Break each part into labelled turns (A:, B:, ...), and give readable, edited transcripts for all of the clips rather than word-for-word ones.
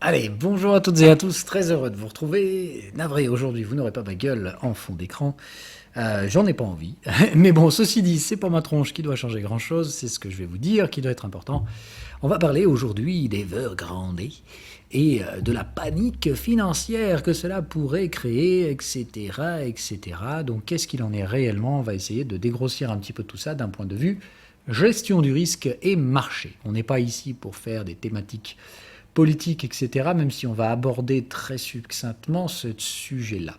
A: Allez, bonjour à toutes et à tous, très heureux de vous retrouver. Navré, aujourd'hui, vous n'aurez pas ma gueule en fond d'écran. J'en ai pas envie. Mais bon, ceci dit, c'est pas ma tronche qui doit changer grand-chose, c'est ce que je vais vous dire qui doit être important. On va parler aujourd'hui d'Evergrande et de la panique financière que cela pourrait créer, etc., etc. Donc, qu'est-ce qu'il en est réellement? On va essayer de dégrossir un petit peu tout ça d'un point de vue gestion du risque et marché. On n'est pas ici pour faire des thématiques politique, etc., même si on va aborder très succinctement ce sujet-là.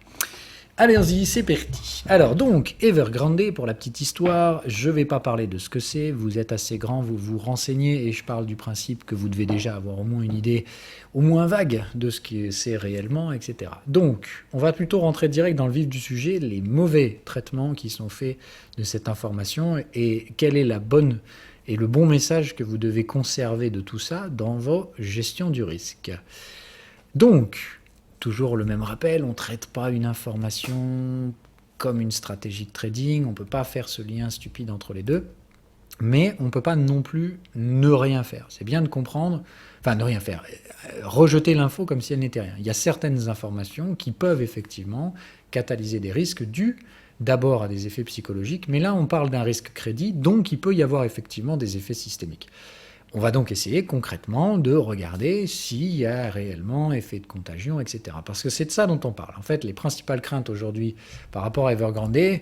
A: Allez-y, c'est parti. Alors donc, Evergrande, pour la petite histoire, je ne vais pas parler de ce que c'est, vous êtes assez grand, vous vous renseignez, et je parle du principe que vous devez déjà avoir au moins une idée, au moins vague, de ce que c'est réellement, etc. Donc, on va plutôt rentrer direct dans le vif du sujet, les mauvais traitements qui sont faits de cette information, et quelle est la bonne et le bon message que vous devez conserver de tout ça dans vos gestions du risque. Donc, toujours le même rappel, on ne traite pas une information comme une stratégie de trading, on ne peut pas faire ce lien stupide entre les deux, mais on ne peut pas non plus ne rien faire. C'est bien de comprendre, enfin ne rien faire, rejeter l'info comme si elle n'était rien. Il y a certaines informations qui peuvent effectivement catalyser des risques dus d'abord à des effets psychologiques, mais là on parle d'un risque crédit, donc il peut y avoir effectivement des effets systémiques. On va donc essayer concrètement de regarder s'il y a réellement effet de contagion, etc. Parce que c'est de ça dont on parle. En fait, les principales craintes aujourd'hui par rapport à Evergrande,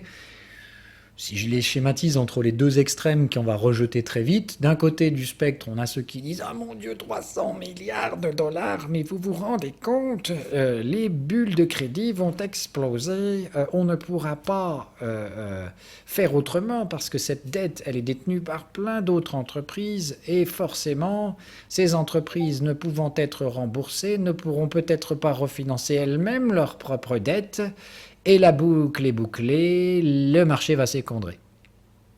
A: si je les schématise entre les deux extrêmes qu'on va rejeter très vite, d'un côté du spectre, on a ceux qui disent « Ah mon Dieu, 300 milliards de dollars, mais vous vous rendez compte, les bulles de crédit vont exploser, on ne pourra pas faire autrement parce que cette dette, elle est détenue par plein d'autres entreprises et forcément, ces entreprises ne pouvant être remboursées ne pourront peut-être pas refinancer elles-mêmes leurs propres dettes et la boucle est bouclée, le marché va s'effondrer.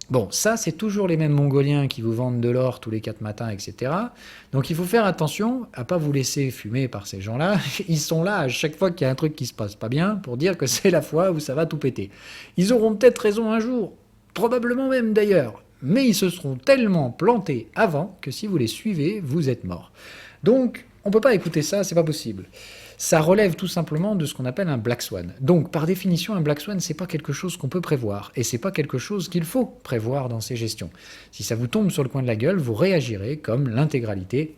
A: Bon, ça, c'est toujours les mêmes Mongoliens qui vous vendent de l'or tous les 4 matins, etc. Donc il faut faire attention à ne pas vous laisser fumer par ces gens-là. Ils sont là à chaque fois qu'il y a un truc qui se passe pas bien pour dire que c'est la fois où ça va tout péter. Ils auront peut-être raison un jour, probablement même d'ailleurs, mais ils se seront tellement plantés avant que si vous les suivez, vous êtes morts. Donc, on ne peut pas écouter ça, c'est pas possible. Ça relève tout simplement de ce qu'on appelle un black swan. Donc, par définition, un black swan, c'est pas quelque chose qu'on peut prévoir, et c'est pas quelque chose qu'il faut prévoir dans ces gestions. Si ça vous tombe sur le coin de la gueule, vous réagirez comme l'intégralité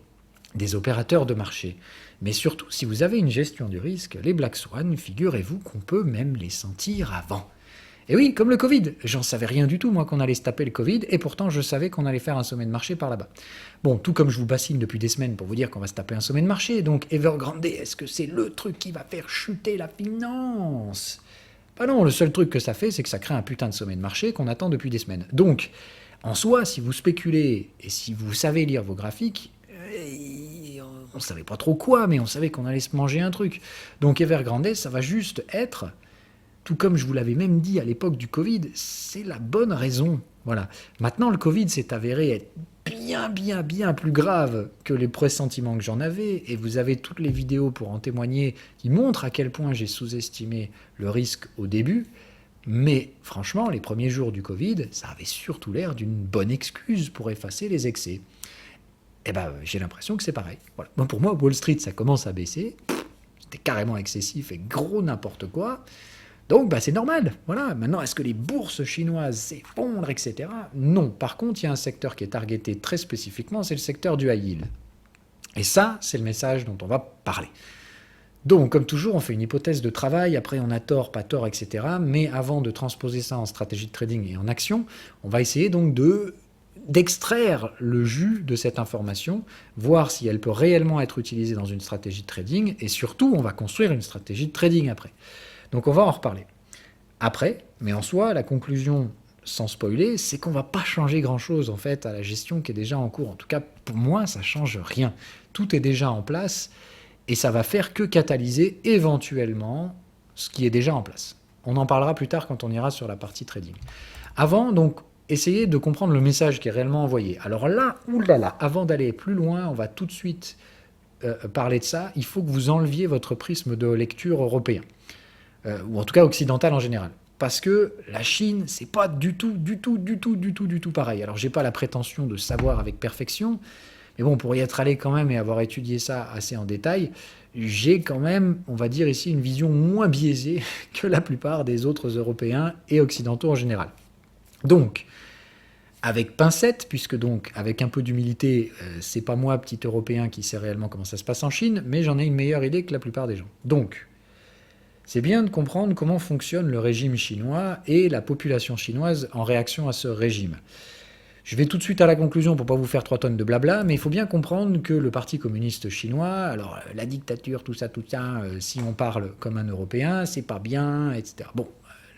A: des opérateurs de marché. Mais surtout, si vous avez une gestion du risque, les black swans, figurez-vous qu'on peut même les sentir avant. Et oui, comme le Covid. J'en savais rien du tout, moi, qu'on allait se taper le Covid, et pourtant je savais qu'on allait faire un sommet de marché par là-bas. Bon, tout comme je vous bassine depuis des semaines pour vous dire qu'on va se taper un sommet de marché, donc Evergrande, est-ce que c'est le truc qui va faire chuter la finance? Bah non, le seul truc que ça fait, c'est que ça crée un putain de sommet de marché qu'on attend depuis des semaines. Donc, en soi, si vous spéculez, et si vous savez lire vos graphiques, on savait pas trop quoi, mais on savait qu'on allait se manger un truc. Donc Evergrande, ça va juste être tout comme je vous l'avais même dit à l'époque du Covid, c'est la bonne raison. Voilà. Maintenant, le Covid s'est avéré être bien plus grave que les pressentiments que j'en avais, et vous avez toutes les vidéos pour en témoigner qui montrent à quel point j'ai sous-estimé le risque au début. Mais franchement, les premiers jours du Covid, ça avait surtout l'air d'une bonne excuse pour effacer les excès. Eh ben, j'ai l'impression que c'est pareil. Voilà. Bon, pour moi, Wall Street, ça commence à baisser. C'était carrément excessif et gros n'importe quoi. Donc, bah, c'est normal. Voilà. Maintenant, est-ce que les bourses chinoises s'effondrent, etc. Non. Par contre, il y a un secteur qui est targeté très spécifiquement, c'est le secteur du high yield. Et ça, c'est le message dont on va parler. Donc, comme toujours, on fait une hypothèse de travail, après on a tort, pas tort, etc. Mais avant de transposer ça en stratégie de trading et en action, on va essayer donc d'extraire le jus de cette information, voir si elle peut réellement être utilisée dans une stratégie de trading, et surtout, on va construire une stratégie de trading après. Donc on va en reparler après, mais en soi, la conclusion, sans spoiler, c'est qu'on va pas changer grand-chose en fait à la gestion qui est déjà en cours. En tout cas, pour moi, ça change rien. Tout est déjà en place et ça va faire que catalyser éventuellement ce qui est déjà en place. On en parlera plus tard quand on ira sur la partie trading. Avant, donc, essayez de comprendre le message qui est réellement envoyé. Alors là, oulala, avant d'aller plus loin, on va tout de suite parler de ça. Il faut que vous enleviez votre prisme de lecture européen. Ou en tout cas occidentale en général. Parce que la Chine, c'est pas du tout pareil. Alors j'ai pas la prétention de savoir avec perfection, Mais bon, pour y être allé quand même et avoir étudié ça assez en détail, j'ai quand même, on va dire ici, une vision moins biaisée que la plupart des autres Européens et Occidentaux en général. Donc, avec pincette, puisque donc, avec un peu d'humilité, c'est pas moi, petit Européen, qui sais réellement comment ça se passe en Chine, mais j'en ai une meilleure idée que la plupart des gens. Donc, c'est bien de comprendre comment fonctionne le régime chinois et la population chinoise en réaction à ce régime. Je vais tout de suite à la conclusion pour pas vous faire 3 tonnes de blabla, mais il faut bien comprendre que le Parti communiste chinois, alors la dictature, tout ça, si on parle comme un Européen, c'est pas bien, etc. Bon,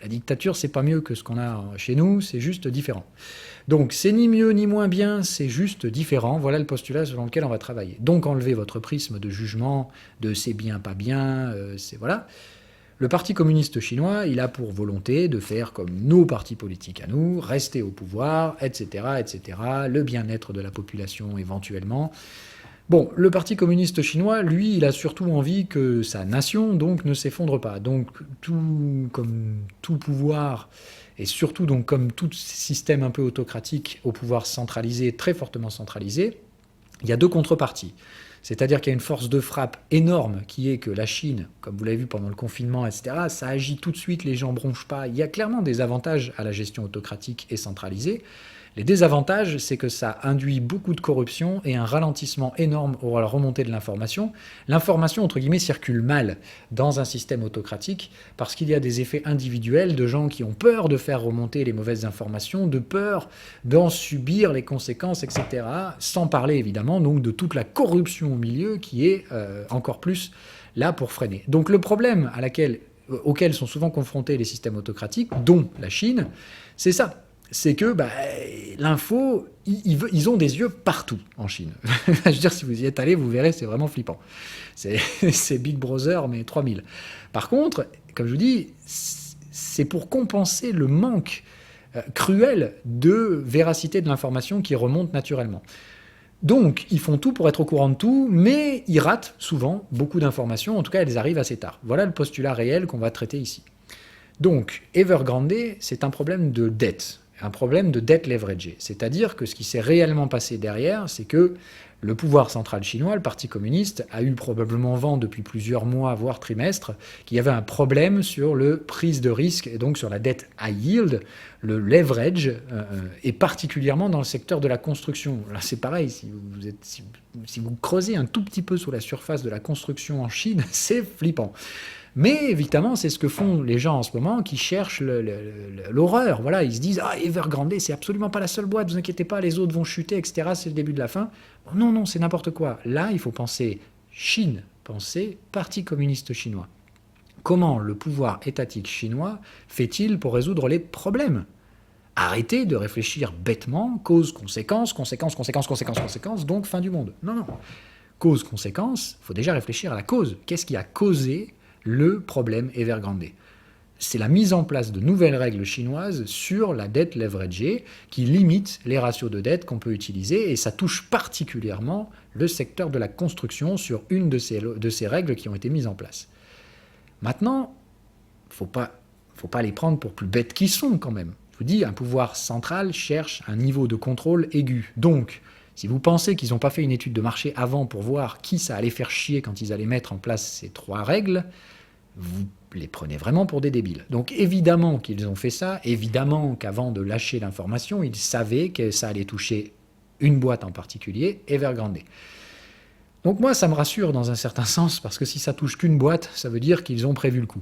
A: la dictature, c'est pas mieux que ce qu'on a chez nous, c'est juste différent. Donc c'est ni mieux ni moins bien, c'est juste différent. Voilà le postulat selon lequel on va travailler. Donc enlevez votre prisme de jugement, de c'est bien, pas bien, c'est voilà. Le Parti communiste chinois, il a pour volonté de faire comme nos partis politiques à nous, rester au pouvoir, etc., etc., le bien-être de la population éventuellement. Bon, le Parti communiste chinois, lui, il a surtout envie que sa nation, donc, ne s'effondre pas. Donc, comme tout pouvoir, et surtout donc comme tout système un peu autocratique au pouvoir centralisé, très fortement centralisé, il y a 2 contreparties. C'est-à-dire qu'il y a une force de frappe énorme qui est que la Chine, comme vous l'avez vu pendant le confinement, etc., ça agit tout de suite, les gens ne bronchent pas. Il y a clairement des avantages à la gestion autocratique et centralisée. Les désavantages, c'est que ça induit beaucoup de corruption et un ralentissement énorme à la remontée de l'information. L'information, entre guillemets, circule mal dans un système autocratique parce qu'il y a des effets individuels de gens qui ont peur de faire remonter les mauvaises informations, de peur d'en subir les conséquences, etc. Sans parler, évidemment, donc de toute la corruption au milieu qui est encore plus là pour freiner. Donc le problème auquel sont souvent confrontés les systèmes autocratiques, dont la Chine, c'est ça. C'est que l'info, ils ont des yeux partout en Chine. Je veux dire, si vous y êtes allé, vous verrez, c'est vraiment flippant. C'est Big Brother, mais 3000. Par contre, comme je vous dis, c'est pour compenser le manque cruel de véracité de l'information qui remonte naturellement. Donc, ils font tout pour être au courant de tout, mais ils ratent souvent beaucoup d'informations. En tout cas, elles arrivent assez tard. Voilà le postulat réel qu'on va traiter ici. Donc, Evergrande, c'est un problème de dette. Un problème de dette leveragée. C'est-à-dire que ce qui s'est réellement passé derrière, c'est que le pouvoir central chinois, le Parti communiste, a eu probablement vent depuis plusieurs mois, voire trimestres, qu'il y avait un problème sur le prise de risque et donc sur la dette high yield, le leverage, et particulièrement dans le secteur de la construction. Là, c'est pareil, si vous creusez un tout petit peu sous la surface de la construction en Chine, c'est flippant. Mais évidemment, c'est ce que font les gens en ce moment qui cherchent l'horreur. Voilà, ils se disent « Ah, Evergrande, c'est absolument pas la seule boîte, vous inquiétez pas, les autres vont chuter, etc. C'est le début de la fin. » Non, non, c'est n'importe quoi. Là, il faut penser Chine, penser Parti communiste chinois. Comment le pouvoir étatique chinois fait-il pour résoudre les problèmes ? Arrêtez de réfléchir bêtement, cause, conséquence, conséquence, conséquence, conséquence, conséquence, donc fin du monde. Non, non. Cause, conséquence, il faut déjà réfléchir à la cause. Qu'est-ce qui a causé le problème Evergrande? C'est la mise en place de nouvelles règles chinoises sur la dette leveragée qui limitent les ratios de dette qu'on peut utiliser, et ça touche particulièrement le secteur de la construction sur une de ces règles qui ont été mises en place. Maintenant, faut pas les prendre pour plus bêtes qu'ils sont quand même. Je vous dis, un pouvoir central cherche un niveau de contrôle aigu. Donc, si vous pensez qu'ils n'ont pas fait une étude de marché avant pour voir qui ça allait faire chier quand ils allaient mettre en place ces 3 règles, vous les prenez vraiment pour des débiles. Donc évidemment qu'ils ont fait ça, évidemment qu'avant de lâcher l'information, ils savaient que ça allait toucher une boîte en particulier, Evergrande. Donc moi, ça me rassure dans un certain sens, parce que si ça touche qu'une boîte, ça veut dire qu'ils ont prévu le coup.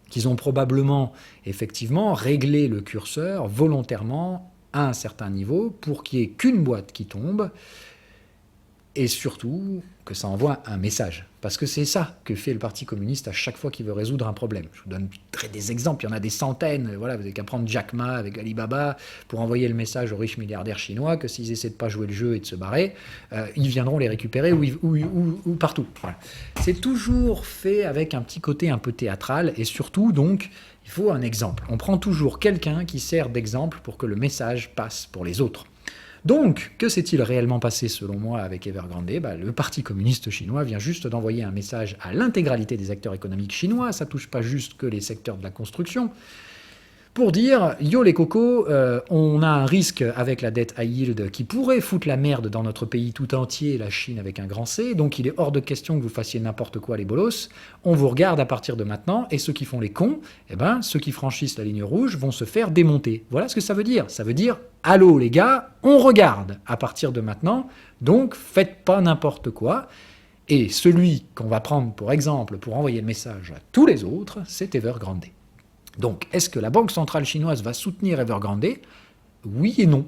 A: Qu'ils ont probablement, effectivement, réglé le curseur volontairement à un certain niveau pour qu'il n'y ait qu'une boîte qui tombe, et surtout que ça envoie un message. Parce que c'est ça que fait le Parti communiste à chaque fois qu'il veut résoudre un problème. Je vous donnerai des exemples, il y en a des centaines. Voilà, vous n'avez qu'à prendre Jack Ma avec Alibaba pour envoyer le message aux riches milliardaires chinois que s'ils essaient de ne pas jouer le jeu et de se barrer, ils viendront les récupérer ou partout. Voilà. C'est toujours fait avec un petit côté un peu théâtral, et surtout, donc, il faut un exemple. On prend toujours quelqu'un qui sert d'exemple pour que le message passe pour les autres. Donc, que s'est-il réellement passé selon moi avec Evergrande ? Le Parti communiste chinois vient juste d'envoyer un message à l'intégralité des acteurs économiques chinois, ça ne touche pas juste que les secteurs de la construction. pour dire, yo les cocos, on a un risque avec la dette high yield qui pourrait foutre la merde dans notre pays tout entier, la Chine avec un grand C, donc il est hors de question que vous fassiez n'importe quoi les bolos, on vous regarde à partir de maintenant, et ceux qui font les cons, eh ben, ceux qui franchissent la ligne rouge vont se faire démonter. Voilà ce que ça veut dire. Ça veut dire, allô les gars, on regarde à partir de maintenant, donc faites pas n'importe quoi. Et celui qu'on va prendre pour exemple pour envoyer le message à tous les autres, c'est Evergrande. Donc, est-ce que la Banque centrale chinoise va soutenir Evergrande ? Oui et non.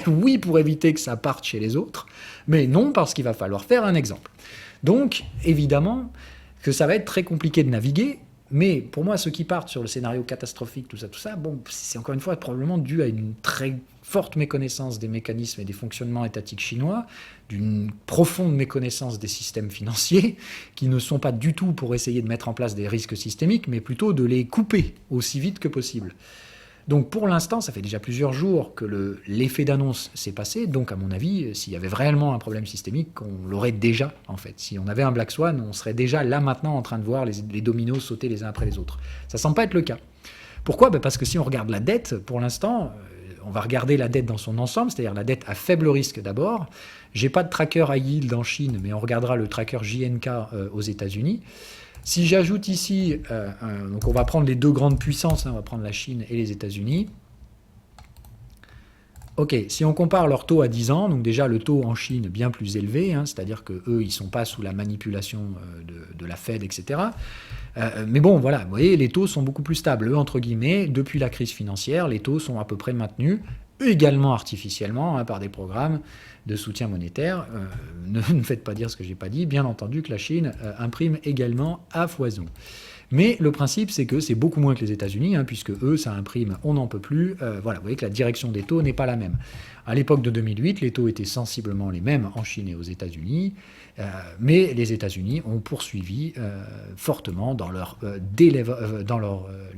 A: Oui pour éviter que ça parte chez les autres, mais non parce qu'il va falloir faire un exemple. Donc, évidemment que ça va être très compliqué de naviguer, mais pour moi, ceux qui partent sur le scénario catastrophique, tout ça, bon, c'est encore une fois probablement dû à une très forte méconnaissance des mécanismes et des fonctionnements étatiques chinois, d'une profonde méconnaissance des systèmes financiers, qui ne sont pas du tout pour essayer de mettre en place des risques systémiques, mais plutôt de les couper aussi vite que possible. Donc pour l'instant, ça fait déjà plusieurs jours que l'effet d'annonce s'est passé, donc à mon avis, s'il y avait réellement un problème systémique, on l'aurait déjà en fait. Si on avait un Black Swan, on serait déjà là maintenant en train de voir les dominos sauter les uns après les autres. Ça ne semble pas être le cas. Pourquoi ? Parce que si on regarde la dette, pour l'instant, on va regarder la dette dans son ensemble, c'est-à-dire la dette à faible risque d'abord. J'ai pas de tracker high yield en Chine, mais on regardera le tracker JNK aux États-Unis. Si j'ajoute ici, donc on va prendre les deux grandes puissances, on va prendre la Chine et les États-Unis. Ok, si on compare leur taux à 10 ans, donc déjà le taux en Chine bien plus élevé, c'est-à-dire qu'eux, ils ne sont pas sous la manipulation de la Fed, etc. Mais bon, voilà, vous voyez, les taux sont beaucoup plus stables. Eux, entre guillemets, depuis la crise financière, les taux sont à peu près maintenus, également artificiellement, par des programmes de soutien monétaire. Ne faites pas dire ce que je n'ai pas dit. Bien entendu que la Chine imprime également à foison. Mais le principe, c'est que c'est beaucoup moins que les États-Unis, puisque eux, ça imprime, on n'en peut plus. Voilà, vous voyez que la direction des taux n'est pas la même. À l'époque de 2008, les taux étaient sensiblement les mêmes en Chine et aux États-Unis, mais les États-Unis ont poursuivi fortement dans leur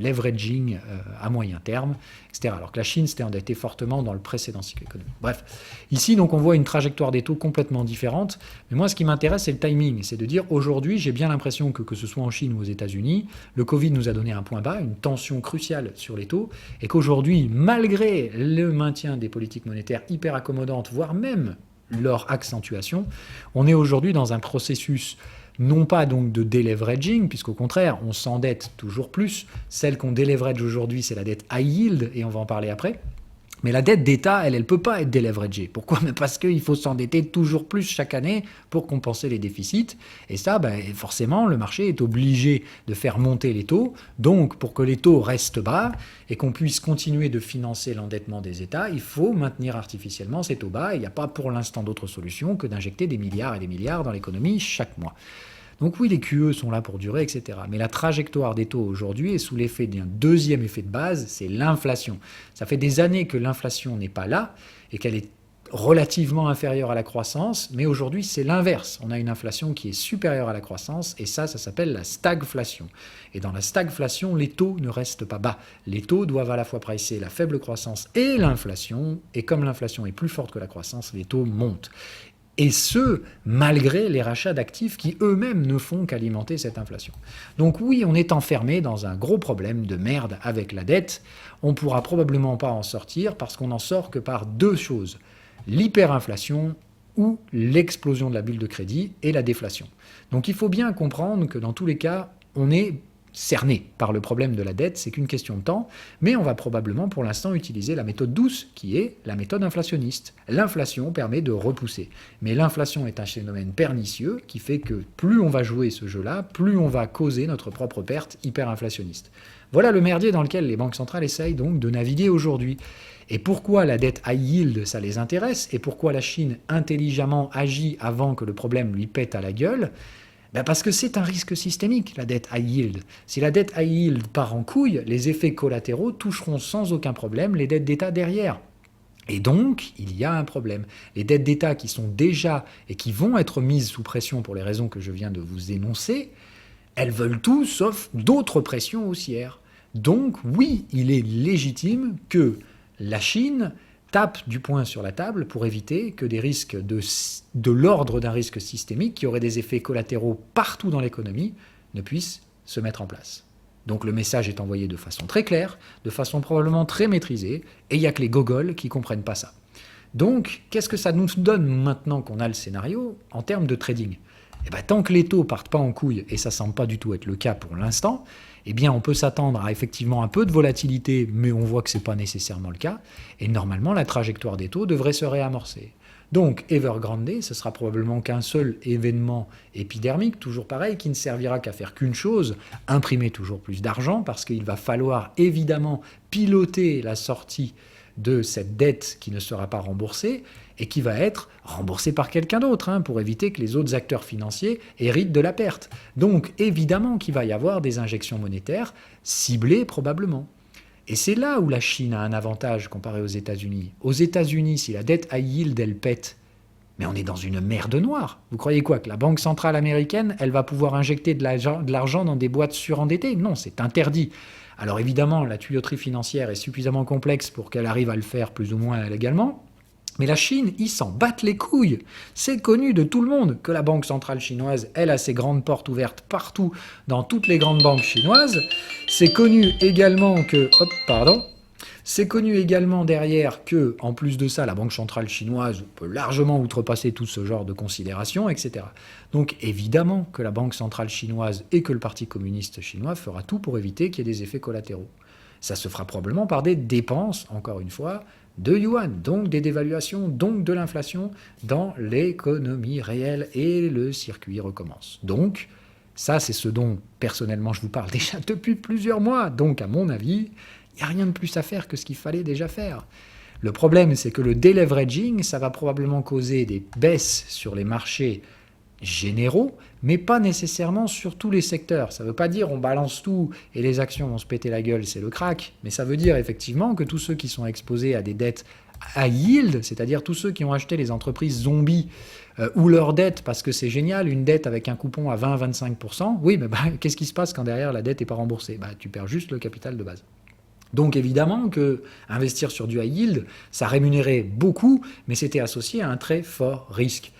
A: leveraging à moyen terme, etc. Alors que la Chine s'était endettée fortement dans le précédent cycle économique. Bref, ici, donc, on voit une trajectoire des taux complètement différente. Mais moi, ce qui m'intéresse, c'est le timing. C'est de dire, aujourd'hui, j'ai bien l'impression que ce soit en Chine ou aux États-Unis, le Covid nous a donné un point bas, une tension cruciale sur les taux, et qu'aujourd'hui, malgré le maintien des politiques monétaires hyper accommodantes, voire même leur accentuation, on est aujourd'hui dans un processus non pas donc de deleveraging, puisqu'au contraire, on s'endette toujours plus. Celle qu'on deleverage aujourd'hui, c'est la dette high yield, et on va en parler après. Mais la dette d'État, elle ne peut pas être deleveragée. Pourquoi ? Parce qu'il faut s'endetter toujours plus chaque année pour compenser les déficits. Et ça, forcément, le marché est obligé de faire monter les taux. Donc, pour que les taux restent bas et qu'on puisse continuer de financer l'endettement des États, il faut maintenir artificiellement ces taux bas. Il n'y a pas pour l'instant d'autre solution que d'injecter des milliards et des milliards dans l'économie chaque mois. Donc oui, les QE sont là pour durer, etc. Mais la trajectoire des taux aujourd'hui est sous l'effet d'un deuxième effet de base, c'est l'inflation. Ça fait des années que l'inflation n'est pas là et qu'elle est relativement inférieure à la croissance, mais aujourd'hui c'est l'inverse. On a une inflation qui est supérieure à la croissance et ça s'appelle la stagflation. Et dans la stagflation, les taux ne restent pas bas. Les taux doivent à la fois pricer la faible croissance et l'inflation, et comme l'inflation est plus forte que la croissance, les taux montent. Et ce, malgré les rachats d'actifs qui eux-mêmes ne font qu'alimenter cette inflation. Donc oui, on est enfermé dans un gros problème de merde avec la dette. On ne pourra probablement pas en sortir parce qu'on n'en sort que par deux choses. L'hyperinflation ou l'explosion de la bulle de crédit et la déflation. Donc il faut bien comprendre que dans tous les cas, on est cerné par le problème de la dette, c'est qu'une question de temps, mais on va probablement pour l'instant utiliser la méthode douce, qui est la méthode inflationniste. L'inflation permet de repousser, mais l'inflation est un phénomène pernicieux qui fait que plus on va jouer ce jeu-là, plus on va causer notre propre perte hyperinflationniste. Voilà le merdier dans lequel les banques centrales essayent donc de naviguer aujourd'hui. Et pourquoi la dette high yield, ça les intéresse, et pourquoi la Chine intelligemment agit avant que le problème lui pète à la gueule ? Parce que c'est un risque systémique, la dette high yield. Si la dette high yield part en couille, les effets collatéraux toucheront sans aucun problème les dettes d'État derrière. Et donc, il y a un problème. Les dettes d'État qui sont déjà et qui vont être mises sous pression pour les raisons que je viens de vous énoncer, elles veulent tout sauf d'autres pressions haussières. Donc, oui, il est légitime que la Chine tape du poing sur la table pour éviter que des risques de l'ordre d'un risque systémique qui aurait des effets collatéraux partout dans l'économie ne puissent se mettre en place. Donc le message est envoyé de façon très claire, de façon probablement très maîtrisée, et il n'y a que les gogoles qui ne comprennent pas ça. Donc, qu'est-ce que ça nous donne maintenant qu'on a le scénario en termes de trading ? Eh bien, tant que les taux partent pas en couille, et ça ne semble pas du tout être le cas pour l'instant, eh bien, on peut s'attendre à effectivement un peu de volatilité, mais on voit que ce n'est pas nécessairement le cas, et normalement, la trajectoire des taux devrait se réamorcer. Donc, Evergrande, ce sera probablement qu'un seul événement épidermique, toujours pareil, qui ne servira qu'à faire qu'une chose, imprimer toujours plus d'argent, parce qu'il va falloir évidemment piloter la sortie de cette dette qui ne sera pas remboursée et qui va être remboursée par quelqu'un d'autre, pour éviter que les autres acteurs financiers héritent de la perte. Donc, évidemment qu'il va y avoir des injections monétaires ciblées probablement. Et c'est là où la Chine a un avantage comparé aux États-Unis. Aux États-Unis, si la dette high yield, elle pète, mais on est dans une merde noire. Vous croyez quoi ? Que la Banque centrale américaine, elle va pouvoir injecter de l'argent dans des boîtes surendettées ? Non, c'est interdit. Alors évidemment, la tuyauterie financière est suffisamment complexe pour qu'elle arrive à le faire plus ou moins légalement. Mais la Chine, ils s'en battent les couilles. C'est connu de tout le monde que la Banque centrale chinoise, elle a ses grandes portes ouvertes partout dans toutes les grandes banques chinoises. C'est connu également que... C'est connu également derrière que, en plus de ça, la Banque centrale chinoise peut largement outrepasser tout ce genre de considérations, etc. Donc évidemment que la Banque centrale chinoise et que le Parti communiste chinois fera tout pour éviter qu'il y ait des effets collatéraux. Ça se fera probablement par des dépenses, encore une fois, de yuan, donc des dévaluations, donc de l'inflation dans l'économie réelle, et le circuit recommence. Donc, ça c'est ce dont personnellement je vous parle déjà depuis plusieurs mois. Donc à mon avis, il n'y a rien de plus à faire que ce qu'il fallait déjà faire. Le problème, c'est que le deleveraging, ça va probablement causer des baisses sur les marchés généraux, mais pas nécessairement sur tous les secteurs. Ça ne veut pas dire on balance tout et les actions vont se péter la gueule, c'est le crack, mais ça veut dire effectivement que tous ceux qui sont exposés à des dettes à yield, c'est-à-dire tous ceux qui ont acheté les entreprises zombies ou leur dette, parce que c'est génial, une dette avec un coupon à 20-25%, oui, mais qu'est-ce qui se passe quand derrière la dette n'est pas remboursée ? Tu perds juste le capital de base. Donc évidemment que investir sur du high yield, ça rémunérait beaucoup, mais c'était associé à un très fort risque.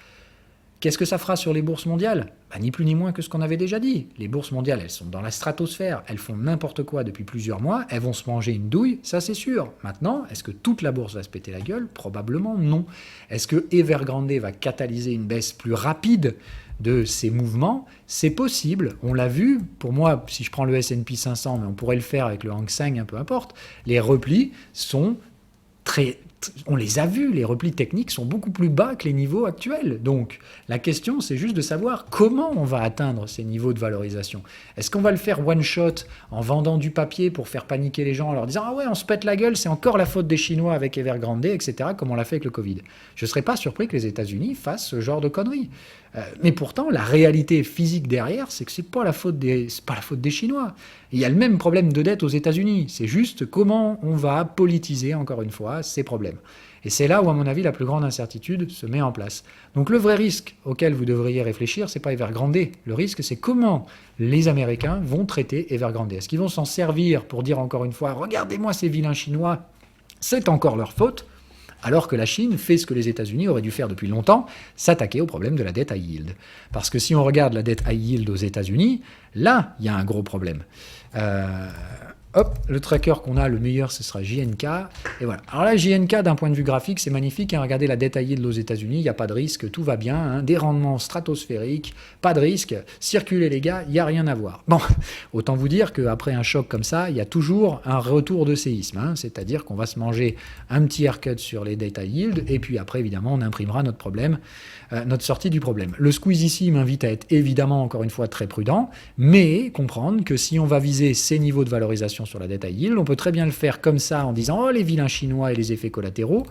A: Qu'est-ce que ça fera sur les bourses mondiales ? Ni plus ni moins que ce qu'on avait déjà dit. Les bourses mondiales, elles sont dans la stratosphère, elles font n'importe quoi depuis plusieurs mois, elles vont se manger une douille, ça c'est sûr. Maintenant, est-ce que toute la bourse va se péter la gueule ? Probablement non. Est-ce que Evergrande va catalyser une baisse plus rapide de ces mouvements ? C'est possible, on l'a vu. Pour moi, si je prends le S&P 500, mais on pourrait le faire avec le Hang Seng, peu importe, les replis sont on les a vus, les replis techniques sont beaucoup plus bas que les niveaux actuels. Donc, la question, c'est juste de savoir comment on va atteindre ces niveaux de valorisation. Est-ce qu'on va le faire one-shot en vendant du papier pour faire paniquer les gens en leur disant « Ah ouais, on se pète la gueule, c'est encore la faute des Chinois avec Evergrande, etc. » comme on l'a fait avec le Covid. Je ne serais pas surpris que les États-Unis fassent ce genre de conneries. Mais pourtant, la réalité physique derrière, c'est que c'est pas la faute des Chinois. Il y a le même problème de dette aux États-Unis. C'est juste comment on va politiser, encore une fois, ces problèmes. Et c'est là où, à mon avis, la plus grande incertitude se met en place. Donc le vrai risque auquel vous devriez réfléchir, c'est pas Evergrande. Le risque, c'est comment les Américains vont traiter Evergrande. Est-ce qu'ils vont s'en servir pour dire, encore une fois, « Regardez-moi ces vilains Chinois, c'est encore leur faute », alors que la Chine fait ce que les États-Unis auraient dû faire depuis longtemps, s'attaquer au problème de la dette high yield. Parce que si on regarde la dette high yield aux États-Unis, là, il y a un gros problème. Le tracker qu'on a, le meilleur, ce sera JNK. Et voilà. Alors là, JNK, d'un point de vue graphique, c'est magnifique. Regardez la dette high yield aux États-Unis, il n'y a pas de risque, tout va bien. Des rendements stratosphériques, pas de risque. Circulez les gars, il n'y a rien à voir. Bon, autant vous dire qu'après un choc comme ça, il y a toujours un retour de séisme. C'est-à-dire qu'on va se manger un petit haircut sur les dettes high yield, et puis après, évidemment, on imprimera notre problème, notre sortie du problème. Le squeeze ici m'invite à être évidemment, encore une fois, très prudent, mais comprendre que si on va viser ces niveaux de valorisation sur la dette high yield, on peut très bien le faire comme ça en disant « Oh, les vilains Chinois et les effets collatéraux »,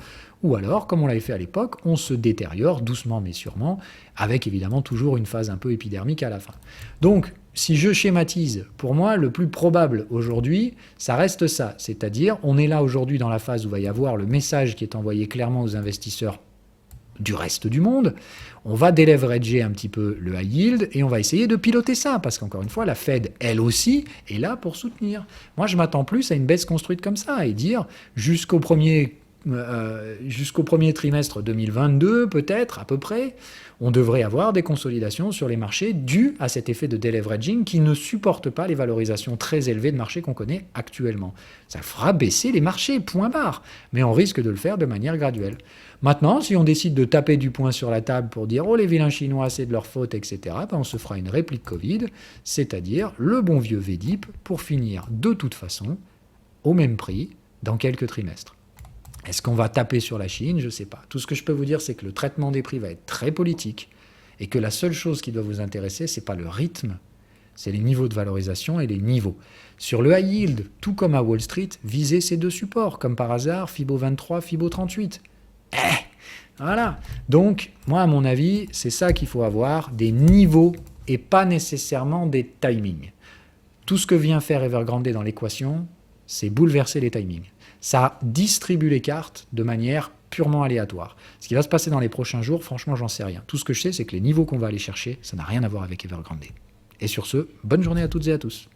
A: ou alors, comme on l'avait fait à l'époque, on se détériore doucement mais sûrement, avec évidemment toujours une phase un peu épidermique à la fin. Donc, si je schématise, pour moi, le plus probable aujourd'hui, ça reste ça, c'est-à-dire on est là aujourd'hui dans la phase où il va y avoir le message qui est envoyé clairement aux investisseurs du reste du monde, on va déleverager un petit peu le high yield et on va essayer de piloter ça, parce qu'encore une fois, la Fed, elle aussi, est là pour soutenir. Moi, je m'attends plus à une baisse construite comme ça, et dire, jusqu'au premier jusqu'au premier trimestre 2022, peut-être, à peu près, on devrait avoir des consolidations sur les marchés dues à cet effet de deleveraging qui ne supporte pas les valorisations très élevées de marché qu'on connaît actuellement. Ça fera baisser les marchés, point barre. Mais on risque de le faire de manière graduelle. Maintenant, si on décide de taper du poing sur la table pour dire « Oh, les vilains Chinois, c'est de leur faute, etc. », on se fera une réplique Covid, c'est-à-dire le bon vieux VDIP pour finir de toute façon au même prix dans quelques trimestres. Est-ce qu'on va taper sur la Chine? Je ne sais pas. Tout ce que je peux vous dire, c'est que le traitement des prix va être très politique et que la seule chose qui doit vous intéresser, ce n'est pas le rythme, c'est les niveaux de valorisation et les niveaux. Sur le high yield, tout comme à Wall Street, visez ces deux supports, comme par hasard, Fibo 23, Fibo 38. Voilà. Donc, moi, à mon avis, c'est ça qu'il faut avoir, des niveaux et pas nécessairement des timings. Tout ce que vient faire Evergrande dans l'équation, c'est bouleverser les timings. Ça distribue les cartes de manière purement aléatoire. Ce qui va se passer dans les prochains jours, franchement, j'en sais rien. Tout ce que je sais, c'est que les niveaux qu'on va aller chercher, ça n'a rien à voir avec Evergrande. Et sur ce, bonne journée à toutes et à tous.